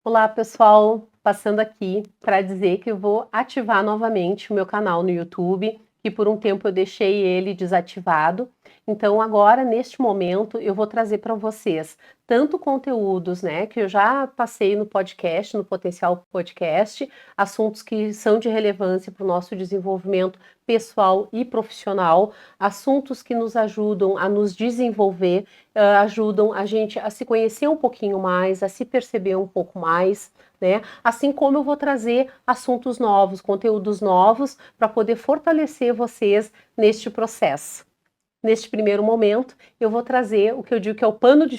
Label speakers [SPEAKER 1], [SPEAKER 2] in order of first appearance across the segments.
[SPEAKER 1] Olá, pessoal! Passando aqui para dizer que eu vou ativar novamente o meu canal no YouTube, que por um tempo eu deixei ele desativado. Então agora, neste momento, eu vou trazer para vocês tanto conteúdos, né, que eu já passei no podcast, no Potencial Podcast, assuntos que são de relevância para o nosso desenvolvimento pessoal e profissional, assuntos que nos ajudam a nos desenvolver, ajudam a gente a se conhecer um pouquinho mais, a se perceber um pouco mais, né? Assim como eu vou trazer assuntos novos, conteúdos novos, para poder fortalecer vocês neste processo. Neste primeiro momento, eu vou trazer o que eu digo que é o pano de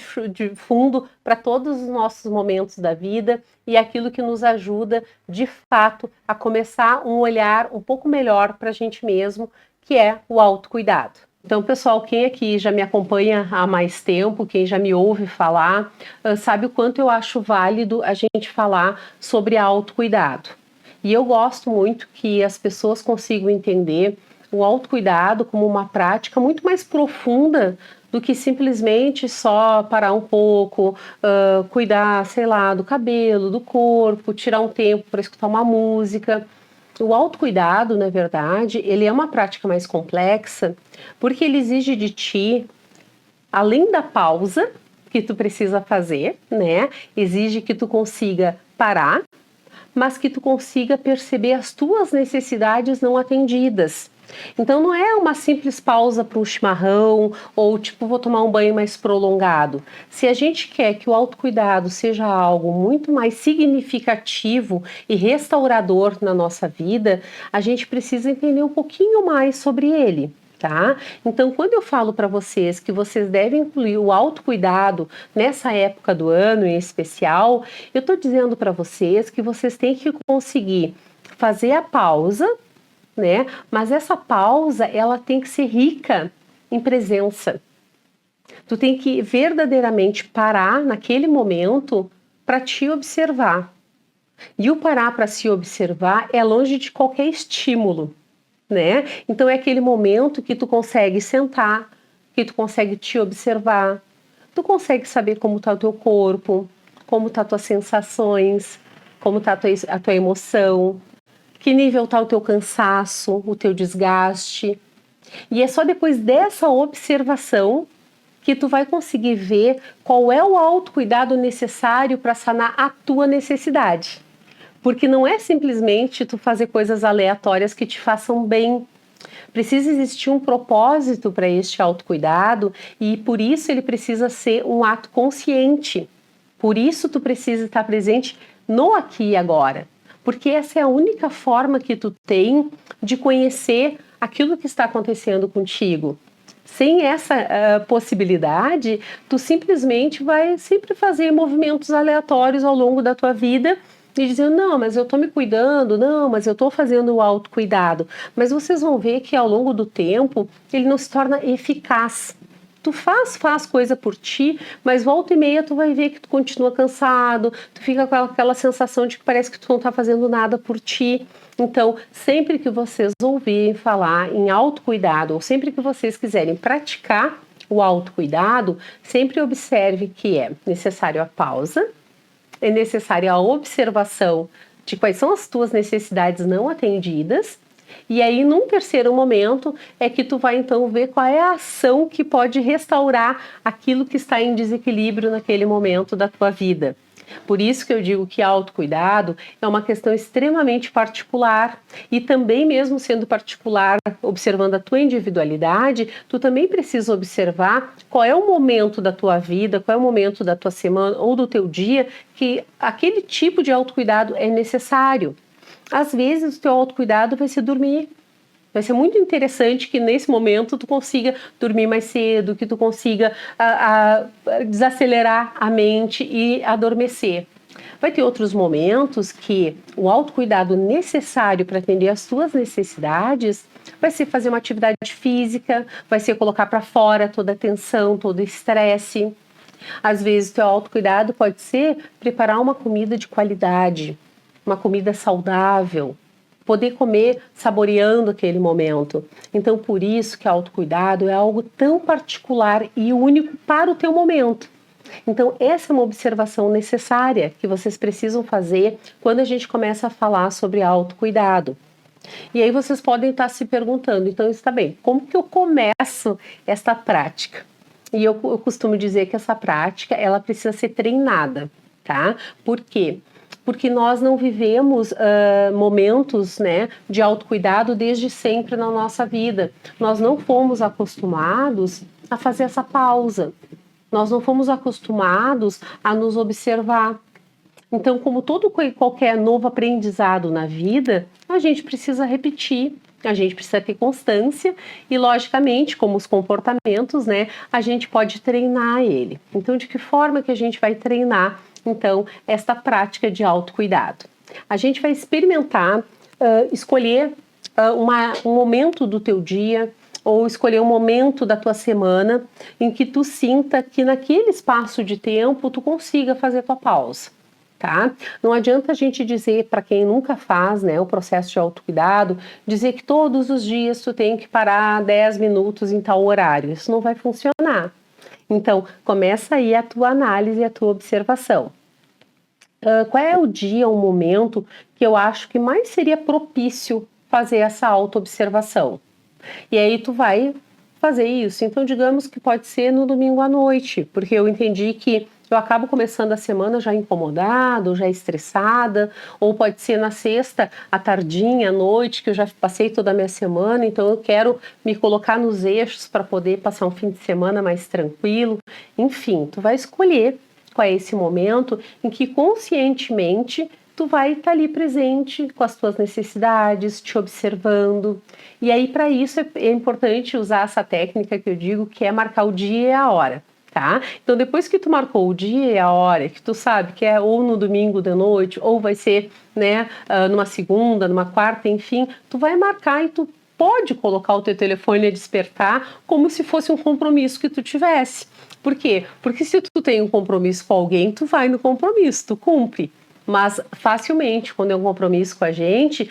[SPEAKER 1] fundo para todos os nossos momentos da vida e aquilo que nos ajuda, de fato, a começar um olhar um pouco melhor para a gente mesmo, que é o autocuidado. Então, pessoal, quem aqui já me acompanha há mais tempo, quem já me ouve falar, sabe o quanto eu acho válido a gente falar sobre autocuidado. E eu gosto muito que as pessoas consigam entender o autocuidado como uma prática muito mais profunda do que simplesmente só parar um pouco, cuidar, sei lá, do cabelo, do corpo, tirar um tempo para escutar uma música. O autocuidado, na verdade, ele é uma prática mais complexa, porque ele exige de ti, além da pausa que tu precisa fazer, né? Exige que tu consiga parar, mas que tu consiga perceber as tuas necessidades não atendidas. Então não é uma simples pausa para um chimarrão ou tipo vou tomar um banho mais prolongado. Se a gente quer que o autocuidado seja algo muito mais significativo e restaurador na nossa vida, a gente precisa entender um pouquinho mais sobre ele. Tá? Então, quando eu falo para vocês que vocês devem incluir o autocuidado nessa época do ano em especial, eu estou dizendo para vocês que vocês têm que conseguir fazer a pausa, né? Mas essa pausa, ela tem que ser rica em presença. Tu tem que verdadeiramente parar naquele momento para te observar. E o parar para se observar é longe de qualquer estímulo, né? Então é aquele momento que tu consegue sentar, que tu consegue te observar, tu consegue saber como está o teu corpo, como tá as tuas sensações, como está a tua emoção, que nível está o teu cansaço, o teu desgaste. E é só depois dessa observação que tu vai conseguir ver qual é o autocuidado necessário para sanar a tua necessidade. Porque não é simplesmente tu fazer coisas aleatórias que te façam bem. Precisa existir um propósito para este autocuidado e por isso ele precisa ser um ato consciente. Por isso tu precisa estar presente no aqui e agora. Porque essa é a única forma que tu tem de conhecer aquilo que está acontecendo contigo. Sem essa possibilidade, tu simplesmente vai sempre fazer movimentos aleatórios ao longo da tua vida e dizendo, não, mas eu estou me cuidando, não, mas eu estou fazendo o autocuidado. Mas vocês vão ver que ao longo do tempo ele não se torna eficaz. Tu faz coisa por ti, mas volta e meia tu vai ver que tu continua cansado, tu fica com aquela sensação de que parece que tu não está fazendo nada por ti. Então, sempre que vocês ouvirem falar em autocuidado, ou sempre que vocês quiserem praticar o autocuidado, sempre observe que é necessário a pausa, é necessária a observação de quais são as tuas necessidades não atendidas, e aí num terceiro momento é que tu vai então ver qual é a ação que pode restaurar aquilo que está em desequilíbrio naquele momento da tua vida. Por isso que eu digo que autocuidado é uma questão extremamente particular e também mesmo sendo particular, observando a tua individualidade, tu também precisa observar qual é o momento da tua vida, qual é o momento da tua semana ou do teu dia que aquele tipo de autocuidado é necessário. Às vezes o teu autocuidado vai ser dormir. Vai ser muito interessante que nesse momento tu consiga dormir mais cedo, que tu consiga desacelerar a mente e adormecer. Vai ter outros momentos que o autocuidado necessário para atender às tuas necessidades vai ser fazer uma atividade física, vai ser colocar para fora toda a tensão, todo o estresse. Às vezes o teu autocuidado pode ser preparar uma comida de qualidade, uma comida saudável, poder comer saboreando aquele momento. Então, por isso que autocuidado é algo tão particular e único para o teu momento. Então, essa é uma observação necessária que vocês precisam fazer quando a gente começa a falar sobre autocuidado. E aí vocês podem estar se perguntando, então está bem, como que eu começo esta prática? E eu costumo dizer que essa prática, ela precisa ser treinada, tá? Por quê? Porque nós não vivemos momentos, né, de autocuidado desde sempre na nossa vida. Nós não fomos acostumados a fazer essa pausa. Nós não fomos acostumados a nos observar. Então, como todo qualquer novo aprendizado na vida, a gente precisa repetir, a gente precisa ter constância e, logicamente, como os comportamentos, né, a gente pode treinar ele. Então, de que forma que a gente vai treinar, então, esta prática de autocuidado? A gente vai experimentar, escolher um momento do teu dia, ou escolher um momento da tua semana em que tu sinta que naquele espaço de tempo tu consiga fazer tua pausa. Tá? Não adianta a gente dizer para quem nunca faz, né, o processo de autocuidado, dizer que todos os dias tu tem que parar 10 minutos em tal horário. Isso não vai funcionar. Então, começa aí a tua análise e a tua observação. Qual é o dia, o momento que eu acho que mais seria propício fazer essa auto-observação? E aí tu vai fazer isso. Então, digamos que pode ser no domingo à noite, porque eu entendi que eu acabo começando a semana já incomodada, já estressada, ou pode ser na sexta, à tardinha, à noite, que eu já passei toda a minha semana, então eu quero me colocar nos eixos para poder passar um fim de semana mais tranquilo. Enfim, tu vai escolher qual é esse momento em que conscientemente tu vai estar ali presente com as tuas necessidades, te observando. E aí, para isso, é importante usar essa técnica que eu digo, que é marcar o dia e a hora. Tá? Então, depois que tu marcou o dia e a hora, que tu sabe que é ou no domingo de noite, ou vai ser, né, numa segunda, numa quarta, enfim, tu vai marcar e tu pode colocar o teu telefone a despertar como se fosse um compromisso que tu tivesse. Por quê? Porque se tu tem um compromisso com alguém, tu vai no compromisso, tu cumpre. Mas facilmente, quando é um compromisso com a gente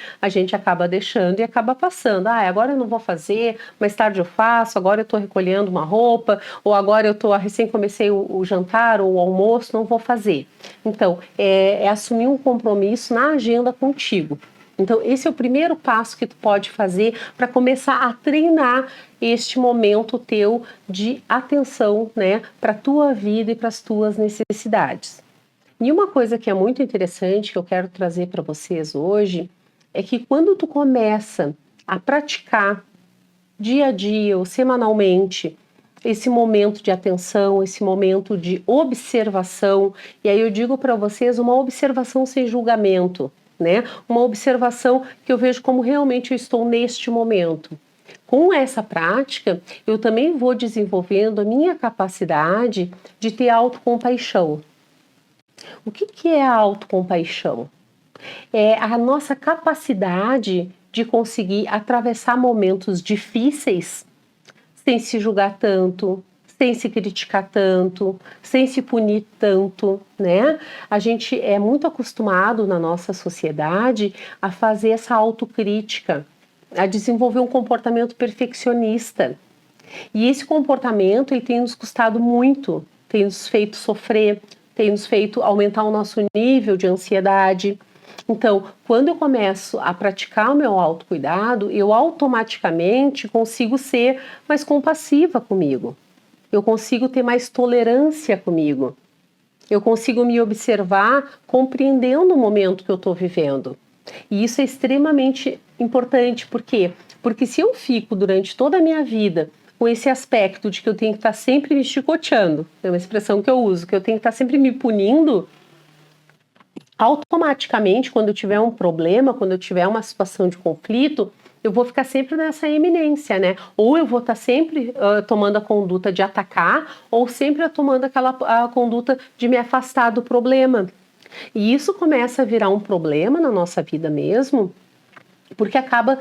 [SPEAKER 1] acaba deixando e acaba passando. Ah, agora eu não vou fazer, mais tarde eu faço, agora eu estou recolhendo uma roupa, ou agora eu recém comecei o jantar ou o almoço, não vou fazer. Então, é assumir um compromisso na agenda contigo. Então, esse é o primeiro passo que tu pode fazer para começar a treinar este momento teu de atenção, né, para a tua vida e para as tuas necessidades. E uma coisa que é muito interessante que eu quero trazer para vocês hoje é que quando tu começa a praticar dia a dia ou semanalmente esse momento de atenção, esse momento de observação, e aí eu digo para vocês uma observação sem julgamento, né? Uma observação que eu vejo como realmente eu estou neste momento. Com essa prática, eu também vou desenvolvendo a minha capacidade de ter autocompaixão. O que é a autocompaixão? É a nossa capacidade de conseguir atravessar momentos difíceis sem se julgar tanto, sem se criticar tanto, sem se punir tanto, né? A gente é muito acostumado na nossa sociedade a fazer essa autocrítica, a desenvolver um comportamento perfeccionista. E esse comportamento ele tem nos custado muito, tem nos feito sofrer, tem nos feito aumentar o nosso nível de ansiedade. Então, quando eu começo a praticar o meu autocuidado, eu automaticamente consigo ser mais compassiva comigo. Eu consigo ter mais tolerância comigo. Eu consigo me observar compreendendo o momento que eu estou vivendo. E isso é extremamente importante. Por quê? Porque se eu fico durante toda a minha vida com esse aspecto de que eu tenho que estar sempre me chicoteando, é uma expressão que eu uso, que eu tenho que estar sempre me punindo, automaticamente, quando eu tiver um problema, quando eu tiver uma situação de conflito, eu vou ficar sempre nessa eminência, né? Ou eu vou estar sempre tomando a conduta de atacar, ou sempre tomando a conduta de me afastar do problema. E isso começa a virar um problema na nossa vida mesmo, porque acaba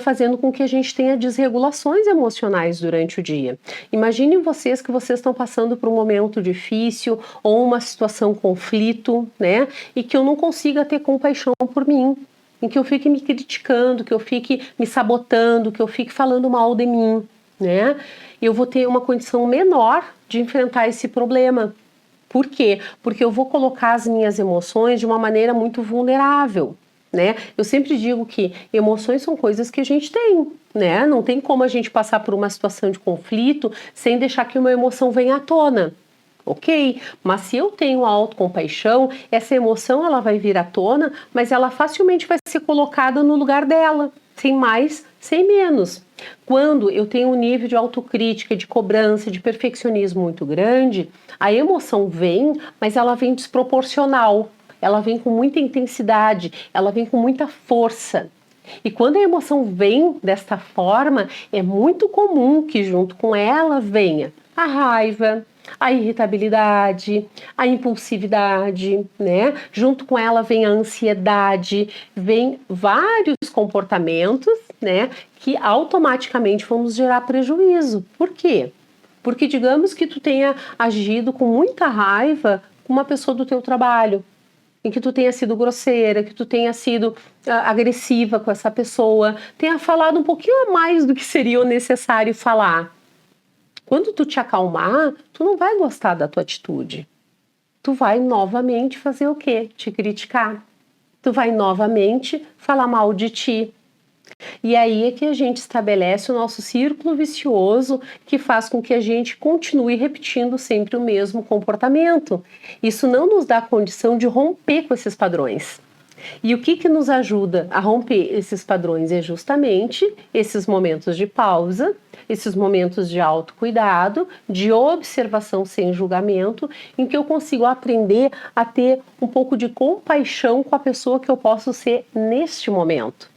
[SPEAKER 1] fazendo com que a gente tenha desregulações emocionais durante o dia. Imaginem vocês que vocês estão passando por um momento difícil ou uma situação conflito, né? E que eu não consiga ter compaixão por mim, em que eu fique me criticando, que eu fique me sabotando, que eu fique falando mal de mim, né? Eu vou ter uma condição menor de enfrentar esse problema. Por quê? Porque eu vou colocar as minhas emoções de uma maneira muito vulnerável, né? Eu sempre digo que emoções são coisas que a gente tem, né? Não tem como a gente passar por uma situação de conflito sem deixar que uma emoção venha à tona. Ok, mas se eu tenho a autocompaixão, essa emoção ela vai vir à tona, mas ela facilmente vai ser colocada no lugar dela, sem mais, sem menos. Quando eu tenho um nível de autocrítica, de cobrança, de perfeccionismo muito grande, a emoção vem, mas ela vem desproporcional, ela vem com muita intensidade, ela vem com muita força. E quando a emoção vem desta forma, é muito comum que junto com ela venha a raiva, a irritabilidade, a impulsividade, né? Junto com ela vem a ansiedade, vem vários comportamentos, né? Que automaticamente vão nos gerar prejuízo. Por quê? Porque digamos que tu tenha agido com muita raiva com uma pessoa do teu trabalho, em que tu tenha sido grosseira, que tu tenha sido agressiva com essa pessoa, tenha falado um pouquinho a mais do que seria o necessário falar. Quando tu te acalmar, tu não vai gostar da tua atitude. Tu vai novamente fazer o quê? Te criticar. Tu vai novamente falar mal de ti. E aí é que a gente estabelece o nosso círculo vicioso que faz com que a gente continue repetindo sempre o mesmo comportamento. Isso não nos dá condição de romper com esses padrões. E o que nos ajuda a romper esses padrões é justamente esses momentos de pausa, esses momentos de autocuidado, de observação sem julgamento, em que eu consigo aprender a ter um pouco de compaixão com a pessoa que eu posso ser neste momento.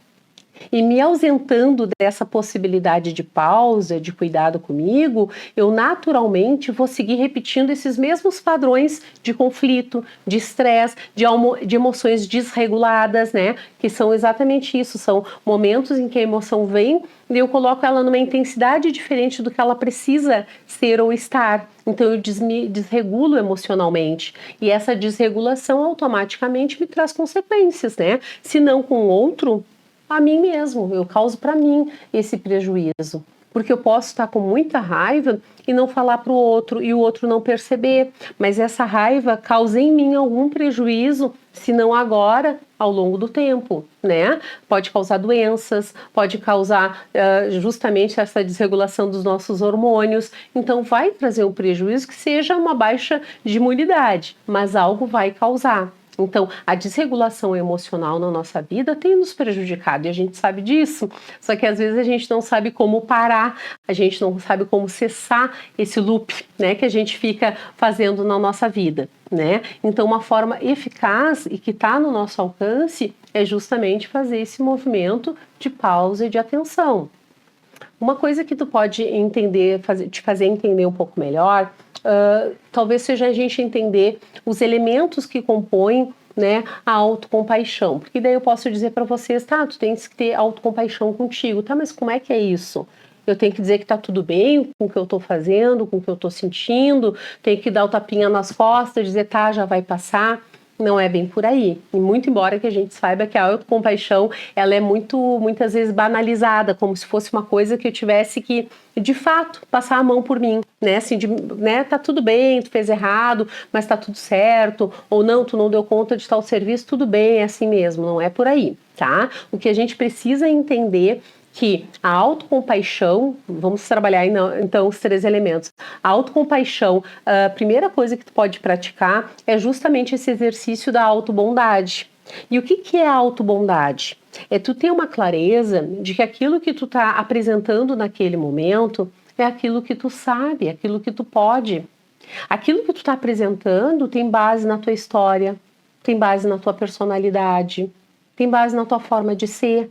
[SPEAKER 1] E me ausentando dessa possibilidade de pausa, de cuidado comigo, eu naturalmente vou seguir repetindo esses mesmos padrões de conflito, de estresse, de emoções desreguladas, né? Que são exatamente isso, são momentos em que a emoção vem e eu coloco ela numa intensidade diferente do que ela precisa ser ou estar. Então eu desregulo emocionalmente e essa desregulação automaticamente me traz consequências, né? Se não com o outro, a mim mesmo, eu causo para mim esse prejuízo, porque eu posso estar com muita raiva e não falar para o outro e o outro não perceber, mas essa raiva causa em mim algum prejuízo, se não agora, ao longo do tempo, né? Pode causar doenças, pode causar justamente essa desregulação dos nossos hormônios, então vai trazer um prejuízo que seja uma baixa de imunidade, mas algo vai causar. Então, a desregulação emocional na nossa vida tem nos prejudicado e a gente sabe disso, só que às vezes a gente não sabe como parar, a gente não sabe como cessar esse loop, né, que a gente fica fazendo na nossa vida, né? Então, uma forma eficaz e que está no nosso alcance é justamente fazer esse movimento de pausa e de atenção. Uma coisa que tu pode entender, te fazer entender um pouco melhor, talvez seja a gente entender os elementos que compõem, né, a autocompaixão. Porque daí eu posso dizer para vocês, tá, tu tens que ter autocompaixão contigo, tá, mas como é que é isso? Eu tenho que dizer que tá tudo bem com o que eu tô fazendo, com o que eu tô sentindo, tenho que dar o tapinha nas costas, dizer, tá, já vai passar. Não é bem por aí. E muito embora que a gente saiba que a autocompaixão, ela é muitas vezes banalizada, como se fosse uma coisa que eu tivesse que, de fato, passar a mão por mim, né? Assim, né? Tá tudo bem, tu fez errado, mas tá tudo certo. Ou não, tu não deu conta de tal serviço, tudo bem, é assim mesmo. Não é por aí, tá? O que a gente precisa entender que a autocompaixão, vamos trabalhar então os 3 elementos. A autocompaixão, a primeira coisa que tu pode praticar é justamente esse exercício da autobondade. E o que é a autobondade? É tu ter uma clareza de que aquilo que tu está apresentando naquele momento é aquilo que tu sabe, aquilo que tu pode. Aquilo que tu está apresentando tem base na tua história, tem base na tua personalidade, tem base na tua forma de ser.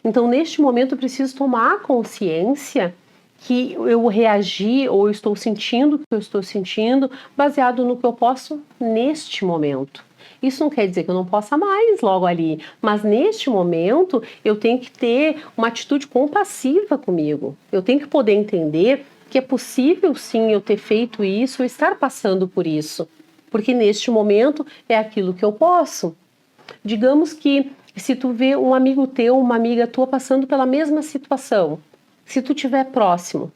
[SPEAKER 1] Então, neste momento, eu preciso tomar consciência que eu reagi ou eu estou sentindo o que eu estou sentindo baseado no que eu posso neste momento. Isso não quer dizer que eu não possa mais logo ali, mas neste momento eu tenho que ter uma atitude compassiva comigo. Eu tenho que poder entender que é possível sim eu ter feito isso, eu estar passando por isso, porque neste momento é aquilo que eu posso. Digamos que se tu vê um amigo teu, uma amiga tua passando pela mesma situação, se tu estiver próximo,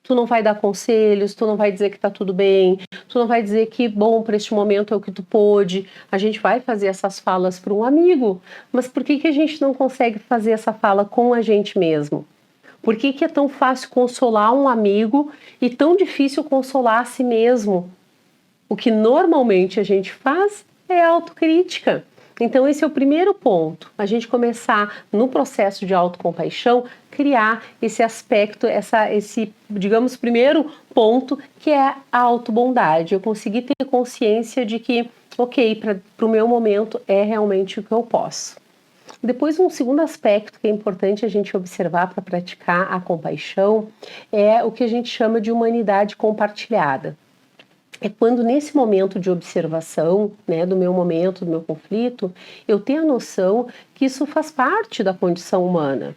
[SPEAKER 1] Tu não vai dar conselhos, tu não vai dizer que tá tudo bem, tu não vai dizer que bom para este momento é o que tu pôde. A gente vai fazer essas falas para um amigo, mas por que a gente não consegue fazer essa fala com a gente mesmo? Por que é tão fácil consolar um amigo e tão difícil consolar a si mesmo? O que normalmente a gente faz é autocrítica. Então esse é o primeiro ponto, a gente começar no processo de autocompaixão, criar esse aspecto, esse, digamos, primeiro ponto, que é a autobondade. Eu conseguir ter consciência de que, ok, para o meu momento é realmente o que eu posso. Depois, um segundo aspecto que é importante a gente observar para praticar a compaixão é o que a gente chama de humanidade compartilhada. É quando nesse momento de observação, né, do meu momento, do meu conflito, eu tenho a noção que isso faz parte da condição humana.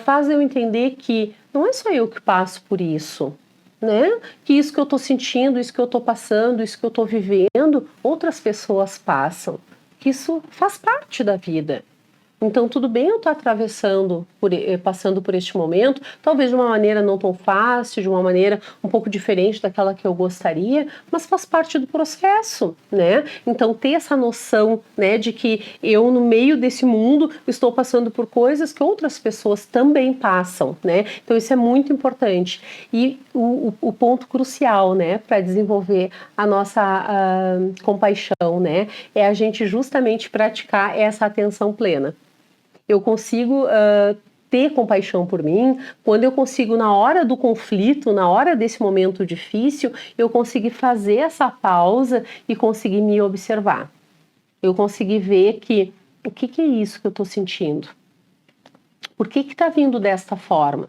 [SPEAKER 1] Faz eu entender que não é só eu que passo por isso, né? Que isso que eu estou sentindo, isso que eu estou passando, isso que eu estou vivendo, outras pessoas passam. Que isso faz parte da vida. Então, tudo bem eu estar passando por este momento, talvez de uma maneira não tão fácil, de uma maneira um pouco diferente daquela que eu gostaria, mas faz parte do processo, né? Então, ter essa noção, né, de que eu, no meio desse mundo, estou passando por coisas que outras pessoas também passam, né? Então, isso é muito importante. E o ponto crucial, né, para desenvolver a nossa compaixão, né, é a gente justamente praticar essa atenção plena. Eu consigo ter compaixão por mim quando eu consigo, na hora do conflito, na hora desse momento difícil, eu conseguir fazer essa pausa e conseguir me observar. Eu conseguir ver que o que é isso que eu estou sentindo? Por que está vindo desta forma?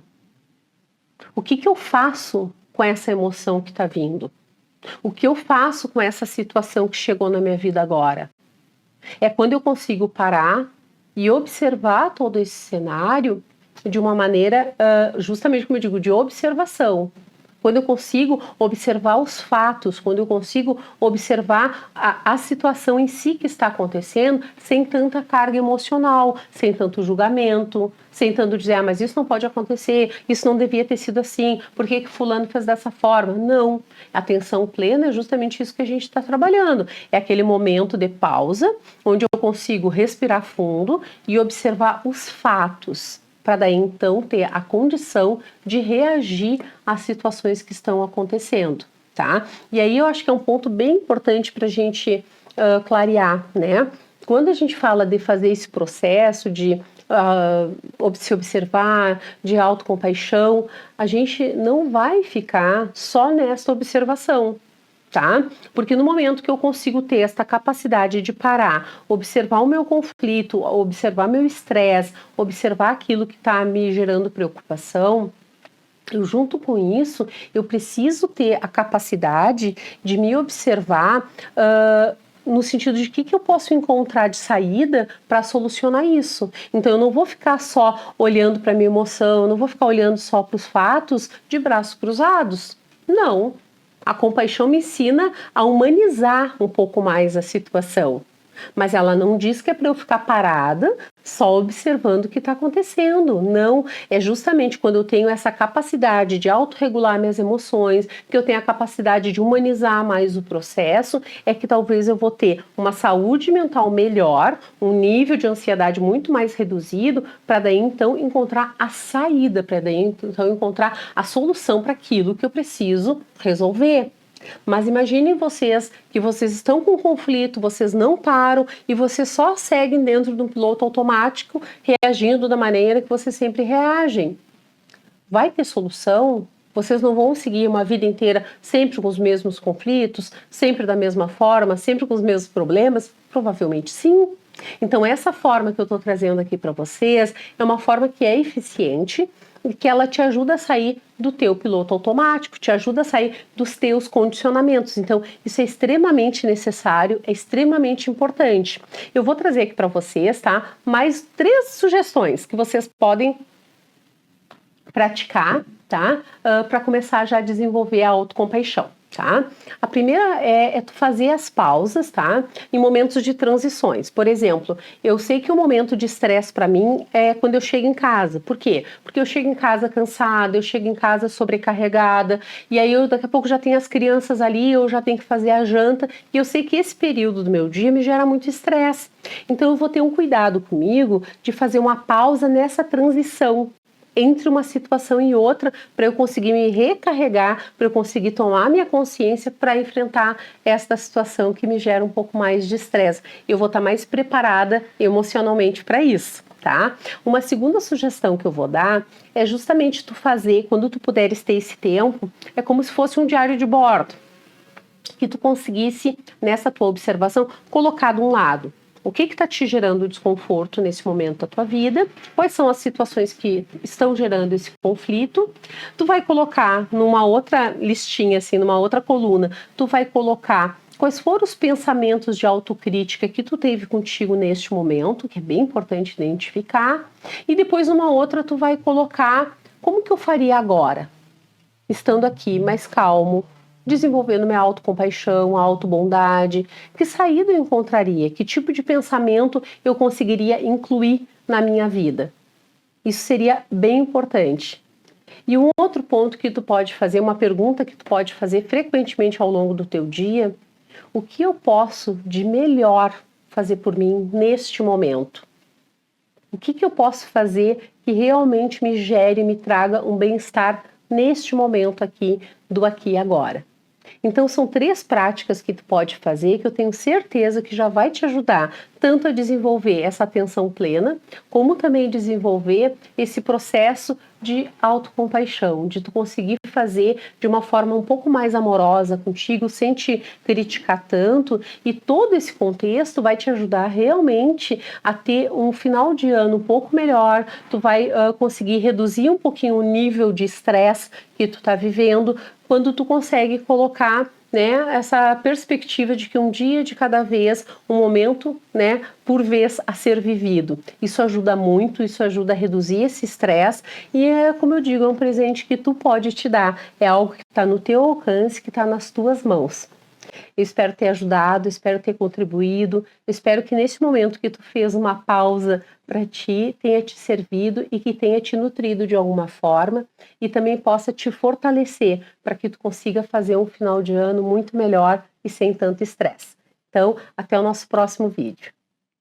[SPEAKER 1] O que eu faço com essa emoção que está vindo? O que eu faço com essa situação que chegou na minha vida agora? É quando eu consigo parar e observar todo esse cenário de uma maneira, justamente como eu digo, de observação. Quando eu consigo observar os fatos, quando eu consigo observar a situação em si que está acontecendo, sem tanta carga emocional, sem tanto julgamento, sem tanto dizer, mas isso não pode acontecer, isso não devia ter sido assim, por que fulano fez dessa forma? Não, a atenção plena é justamente isso que a gente está trabalhando, é aquele momento de pausa, onde eu consigo respirar fundo e observar os fatos, para daí então ter a condição de reagir às situações que estão acontecendo, tá? E aí eu acho que é um ponto bem importante para a gente clarear, né? Quando a gente fala de fazer esse processo de se observar, de autocompaixão, a gente não vai ficar só nessa observação, tá? Porque no momento que eu consigo ter esta capacidade de parar, observar o meu conflito, observar meu estresse, observar aquilo que está me gerando preocupação, eu, junto com isso, eu preciso ter a capacidade de me observar no sentido de que eu posso encontrar de saída para solucionar isso. Então eu não vou ficar só olhando para a minha emoção, eu não vou ficar olhando só para os fatos de braços cruzados. Não. A compaixão me ensina a humanizar um pouco mais a situação. Mas ela não diz que é para eu ficar parada só observando o que está acontecendo. Não, é justamente quando eu tenho essa capacidade de autorregular minhas emoções, que eu tenho a capacidade de humanizar mais o processo, é que talvez eu vou ter uma saúde mental melhor, um nível de ansiedade muito mais reduzido, para daí então encontrar a saída, para daí então encontrar a solução para aquilo que eu preciso resolver. Mas imaginem vocês que vocês estão com conflito, vocês não param e vocês só seguem dentro de um piloto automático, reagindo da maneira que vocês sempre reagem. Vai ter solução? Vocês não vão seguir uma vida inteira sempre com os mesmos conflitos, sempre da mesma forma, sempre com os mesmos problemas? Provavelmente sim. Então essa forma que eu estou trazendo aqui para vocês é uma forma que é eficiente e que ela te ajuda a sair do teu piloto automático, te ajuda a sair dos teus condicionamentos. Então, isso é extremamente necessário, é extremamente importante. Eu vou trazer aqui para vocês, tá? Mais 3 sugestões que vocês podem praticar, tá? Para começar já a desenvolver a autocompaixão. tá? A primeira é tu fazer as pausas, tá? Em momentos de transições. Por exemplo, eu sei que o momento de estresse para mim é quando eu chego em casa. Por quê? Porque eu chego em casa cansada, eu chego em casa sobrecarregada, e aí eu daqui a pouco já tenho as crianças ali, eu já tenho que fazer a janta, e eu sei que esse período do meu dia me gera muito estresse. Então eu vou ter um cuidado comigo de fazer uma pausa nessa transição entre uma situação e outra, para eu conseguir me recarregar, para eu conseguir tomar minha consciência para enfrentar esta situação que me gera um pouco mais de estresse. Eu vou estar mais preparada emocionalmente para isso, tá? Uma segunda sugestão que eu vou dar é justamente tu fazer, quando tu puderes ter esse tempo, é como se fosse um diário de bordo, que tu conseguisse, nessa tua observação, colocar de um lado o que está te gerando desconforto nesse momento da tua vida, quais são as situações que estão gerando esse conflito. Tu vai colocar numa outra listinha, assim, numa outra coluna, tu vai colocar quais foram os pensamentos de autocrítica que tu teve contigo neste momento, que é bem importante identificar, e depois numa outra tu vai colocar como que eu faria agora, estando aqui mais calmo, desenvolvendo minha autocompaixão, autobondade, que saída eu encontraria, que tipo de pensamento eu conseguiria incluir na minha vida. Isso seria bem importante. E um outro ponto que tu pode fazer, uma pergunta que tu pode fazer frequentemente ao longo do teu dia, o que eu posso de melhor fazer por mim neste momento? O que eu posso fazer que realmente me gere e me traga um bem-estar neste momento aqui, do aqui e agora? Então são 3 práticas que tu pode fazer que eu tenho certeza que já vai te ajudar tanto a desenvolver essa atenção plena, como também desenvolver esse processo de autocompaixão, de tu conseguir fazer de uma forma um pouco mais amorosa contigo, sem te criticar tanto, e todo esse contexto vai te ajudar realmente a ter um final de ano um pouco melhor, tu vai conseguir reduzir um pouquinho o nível de estresse que tu tá vivendo, quando tu consegue colocar, né, essa perspectiva de que um dia de cada vez, um momento, né, por vez a ser vivido. Isso ajuda muito, isso ajuda a reduzir esse estresse e é, como eu digo, é um presente que tu pode te dar, é algo que está no teu alcance, que está nas tuas mãos. Eu espero ter ajudado, espero ter contribuído, espero que nesse momento que tu fez uma pausa para ti, tenha te servido e que tenha te nutrido de alguma forma e também possa te fortalecer para que tu consiga fazer um final de ano muito melhor e sem tanto estresse. Então, até o nosso próximo vídeo.